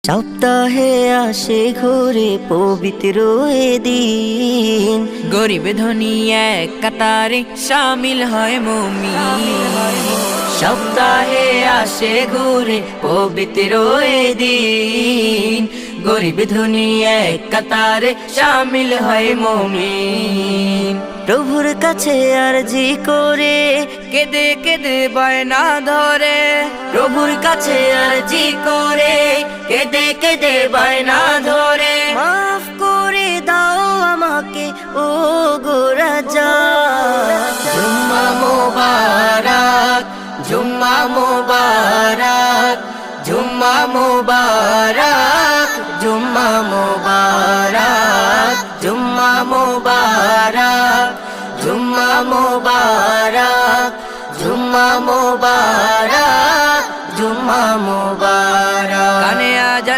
সপ্তাহে আসে ঘুরে পবিত্র এ দিন, গরিব ধনী এক কাতারে শামিল হয় মুমিন। সপ্তাহে আসে ঘুরে পবিত্র এ দিন, গরিব ধনী এক কাতারে শামিল হয় মুমিন। প্রভুর কাছে আরজি করে কেঁদে কেঁদে বায়না ধরে, প্রভুর কাছে আরজি করে কেঁদে কেঁদে বায়না ধরে, মাফ করে দাও আমাকে ও গো রাজা। জুম্মা মোবারক, জুম্মা মোবারক, জুম্মা মোবারক, জুম্মা মোবারক, জুম্মা মোবারক, জুম্মা মোবারক, জুম্মা মোবারক, জুম্মা মোবারক।